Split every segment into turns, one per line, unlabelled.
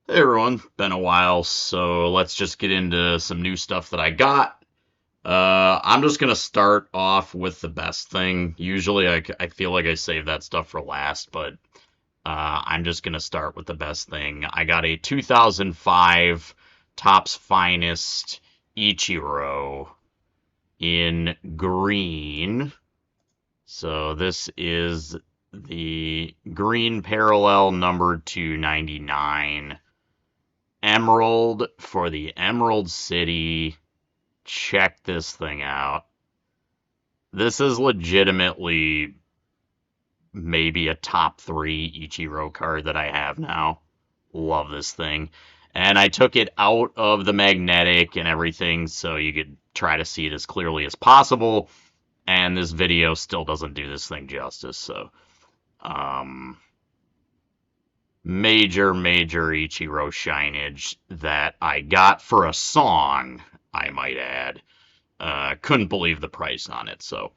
Hey everyone, been a while, so let's just get into some new stuff that I got. I'm just gonna start off with the best thing. Usually I feel like I save that stuff for last, but I'm just gonna start with the best thing. I got a 2005 Topps Finest Ichiro in green. So this is the green parallel number 299. Emerald for the Emerald City. Check this thing out. This is legitimately maybe a top three Ichiro card that I have now. Love this thing. And I took it out of the magnetic and everything so you could try to see it as clearly as possible. And this video still doesn't do this thing justice. So, um, major Ichiro shinage that I got for a song, I might add. Couldn't believe the price on it, so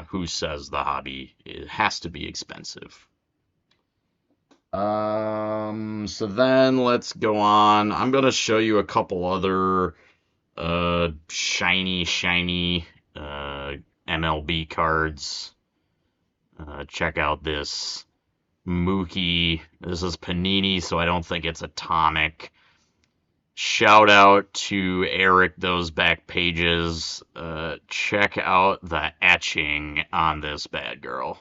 who says the hobby it has to be expensive? So then let's go on. I'm gonna show you a couple other shiny MLB cards. Check out this Mookie. This is Panini, so I don't think it's atomic. Shout out to Eric, those back pages. Check out the etching on this bad girl.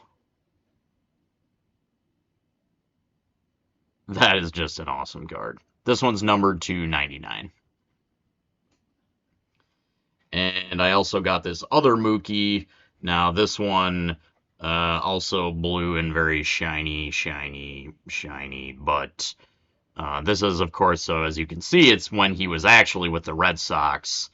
That is just an awesome card. This one's numbered to 99. And I also got this other Mookie. Now, this one also blue and very shiny, but this is, of course, so as you can see, it's when he was actually with the Red Sox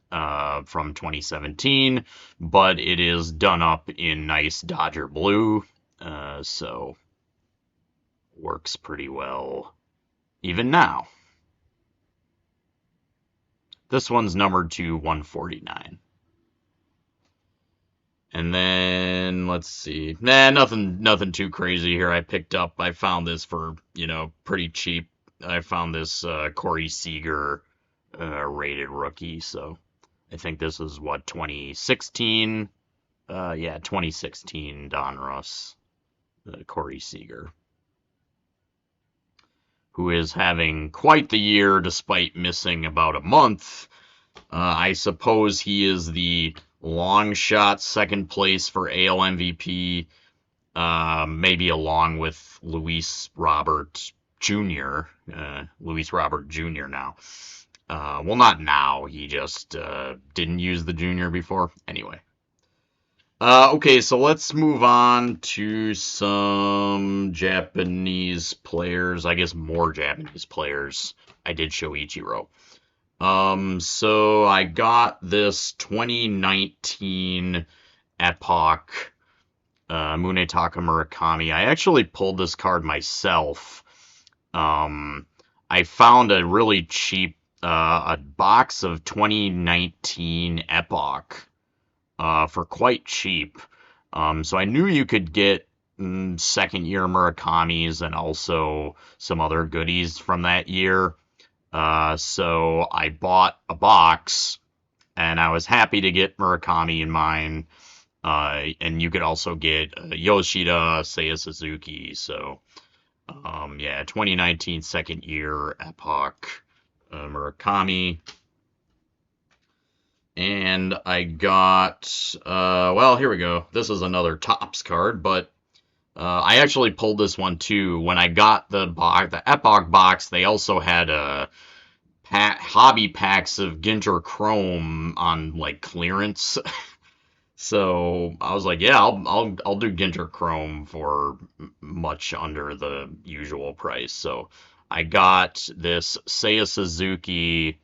from 2017, but it is done up in nice Dodger blue, so works pretty well even now. This one's numbered to 149. And then let's see. Nothing too crazy here. I found this for, pretty cheap. I found this Corey Seager rated rookie, so I think this is what 2016. Yeah, 2016 Donruss, Corey Seager, who is having quite the year despite missing about a month. I suppose he is the long shot second place for AL MVP, maybe along with Luis Robert Jr. Luis Robert Jr. now. Well, not now. He just didn't use the junior before. Anyway. Okay, so let's move on to some Japanese players. I guess more Japanese players. I did show Ichiro. So I got this 2019 Epoch Munetaka Murakami. I actually pulled this card myself. I found a really cheap a box of 2019 Epoch for quite cheap. So I knew you could get second year Murakami's and also some other goodies from that year. So I bought a box and I was happy to get Murakami in mine. And you could also get Yoshida, Seiya Suzuki. So, yeah, 2019 second year Epoch Murakami. And I got, well, here we go. This is another Topps card, but I actually pulled this one too. When I got the Epoch box, they also had hobby packs of Ginter Chrome on like clearance. So I was like, yeah, I'll do Ginter Chrome for much under the usual price. So I got this Seiya Suzuki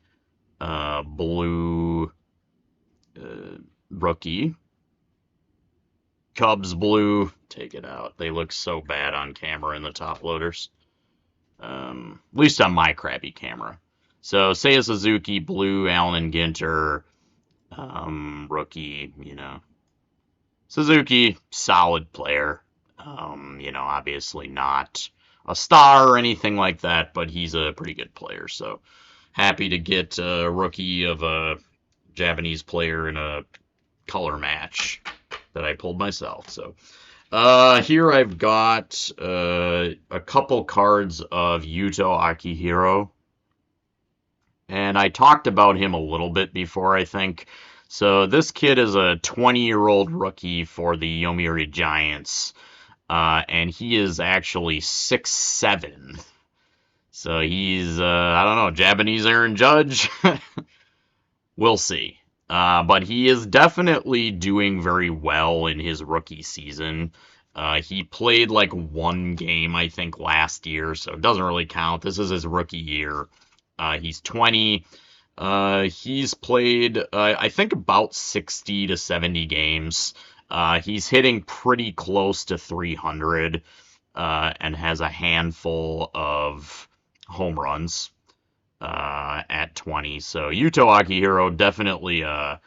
blue rookie. Cubs blue, take it out. They look so bad on camera in the top loaders. At least on my crappy camera. So Seiya Suzuki blue, Allen and Ginter rookie, Suzuki, solid player. Obviously not a star or anything like that, but he's a pretty good player. So happy to get a rookie of a Japanese player in a color match that I pulled myself. So here I've got a couple cards of Yuto Akihiro. And I talked about him a little bit before, I think. So this kid is a 20-year-old rookie for the Yomiuri Giants. And he is actually 6'7". So he's, I don't know, Japanese Aaron Judge? We'll see. But he is definitely doing very well in his rookie season. He played like one game, I think, last year, so it doesn't really count. This is his rookie year. He's 20. He's played, I think, about 60 to 70 games. He's hitting pretty close to 300 and has a handful of home runs at 20. So Yuto Akihiro, definitely a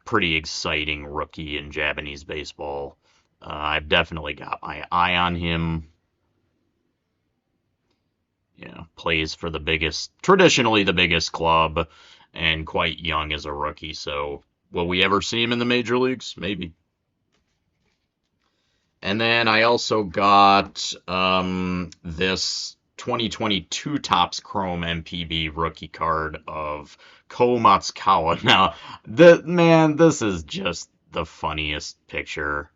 pretty exciting rookie in Japanese baseball. I've definitely got my eye on him. Plays for traditionally the biggest club, and quite young as a rookie. So will we ever see him in the major leagues? Maybe. And then I also got this 2022 Topps Chrome MPB rookie card of Ko Matsukawa. Now, this is just the funniest picture.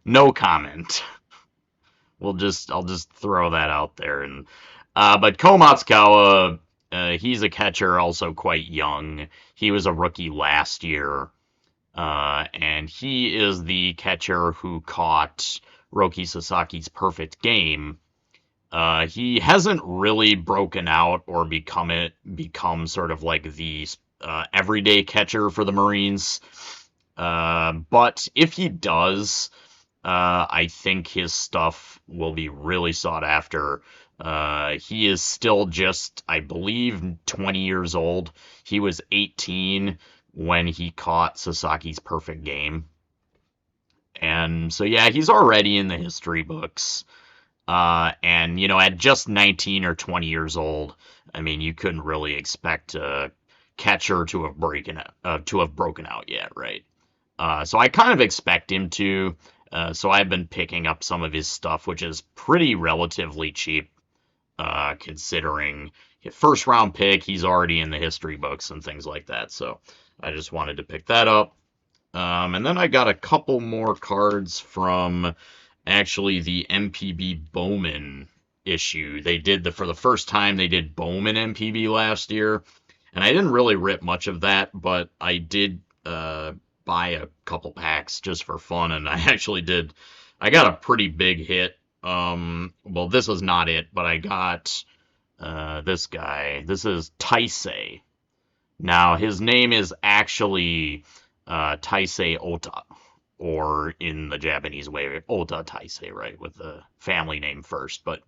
No comment. I'll just throw that out there. And but Ko Matsukawa, he's a catcher, also quite young. He was a rookie last year, and he is the catcher who caught Roki Sasaki's perfect game. He hasn't really broken out or become sort of like the everyday catcher for the Marines. But if he does, I think his stuff will be really sought after. He is still just, I believe, 20 years old. He was 18 when he caught Sasaki's perfect game. And so, yeah, he's already in the history books. And, at just 19 or 20 years old, I mean, you couldn't really expect a catcher to have broken out yet, right? So I kind of expect him to. So I've been picking up some of his stuff, which is pretty relatively cheap, considering his first round pick. He's already in the history books and things like that. So I just wanted to pick that up. And then I got a couple more cards from actually the MPB Bowman issue. For the first time, they did Bowman MPB last year. And I didn't really rip much of that, but I did buy a couple packs just for fun, and I got a pretty big hit. Well, this is not it, but I got this guy. This is Taisei. Now, his name is actually Taisei Ota, or in the Japanese way, Ota Taisei, right, with the family name first. But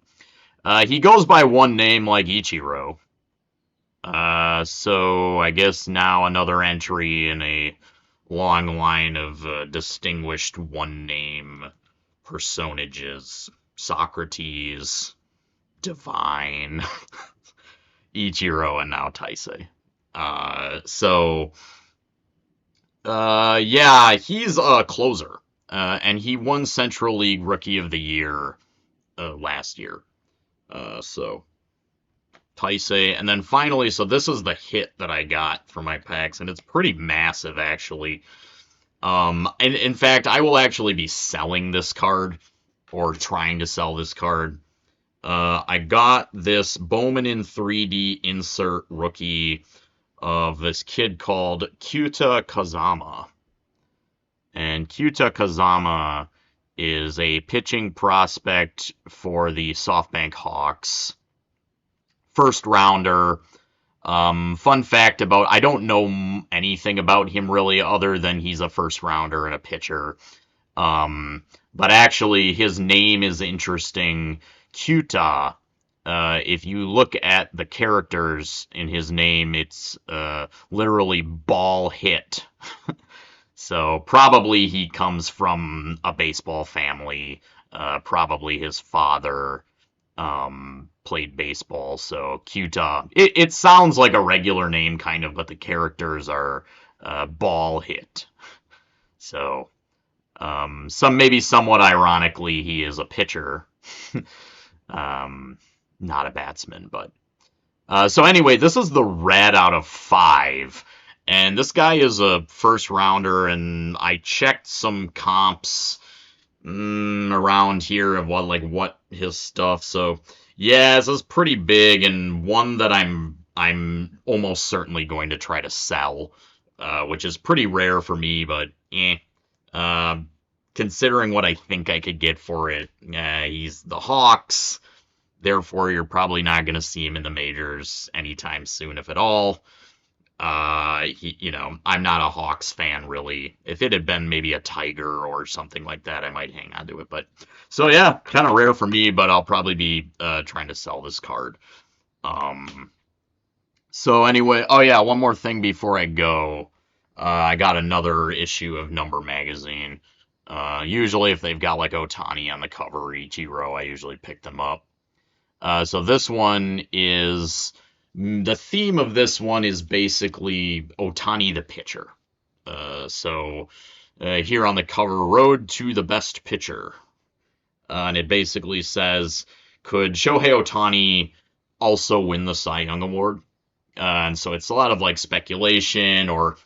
he goes by one name like Ichiro. So I guess now another entry in a long line of distinguished one-name personages. Socrates, Divine, Ichiro, and now Taisei. Yeah, he's a closer. And he won Central League Rookie of the Year last year. So Taisei, and then finally, so this is the hit that I got for my packs, and it's pretty massive, actually. And in fact, I will actually be selling this card, or trying to sell this card. I got this Bowman in 3D insert rookie of this kid called Kyuta Kazama. And Kyuta Kazama is a pitching prospect for the SoftBank Hawks. First rounder. Fun fact I don't know anything about him really other than he's a first rounder and a pitcher. But actually his name is interesting. Kyuta if you look at the characters in his name, it's literally ball hit. So probably he comes from a baseball family. Probably his father played baseball. So Kyuta. It sounds like a regular name, kind of, but the characters are ball hit. So maybe somewhat ironically, he is a pitcher, um, not a batsman. But so anyway, this is the red out of 5. And this guy is a first rounder, and I checked some comps around here of what his stuff. So yeah, this is pretty big, and one that I'm almost certainly going to try to sell, which is pretty rare for me, but uh, considering what I think I could get for it, he's the Hawks. Therefore, you're probably not going to see him in the majors anytime soon, if at all. I'm not a Hawks fan really. If it had been maybe a Tiger or something like that, I might hang on to it. But so yeah, kind of rare for me, but I'll probably be trying to sell this card. So anyway, oh yeah, one more thing before I go. I got another issue of Number Magazine. Usually, if they've got like Ohtani on the cover or Ichiro, I usually pick them up. So this one is the theme of this one is basically Ohtani the pitcher. Here on the cover, Road to the Best Pitcher. And it basically says, could Shohei Ohtani also win the Cy Young Award? And so it's a lot of like speculation or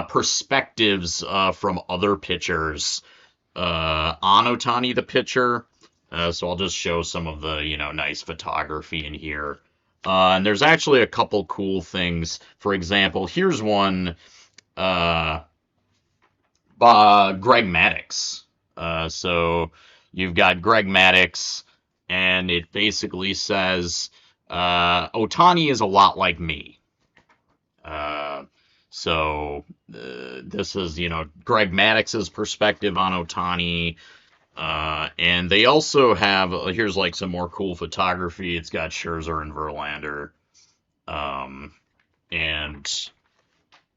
perspectives from other pitchers on Ohtani the pitcher. So I'll just show some of the, nice photography in here. And there's actually a couple cool things. For example, here's one by Greg Maddux. So you've got Greg Maddux, and it basically says, Ohtani is a lot like me. This is, Greg Maddux's perspective on Ohtani. And they also have, here's like some more cool photography. It's got Scherzer and Verlander.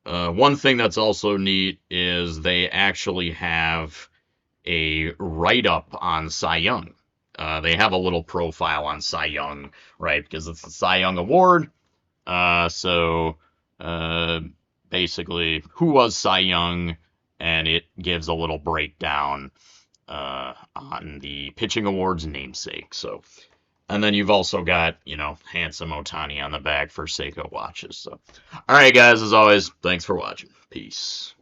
One thing that's also neat is they actually have a write-up on Cy Young. They have a little profile on Cy Young, right? Because it's the Cy Young Award. Basically, who was Cy Young? And it gives a little breakdown on the pitching awards namesake. So, and then you've also got, handsome Ohtani on the back for Seiko watches. So, all right, guys, as always, thanks for watching. Peace.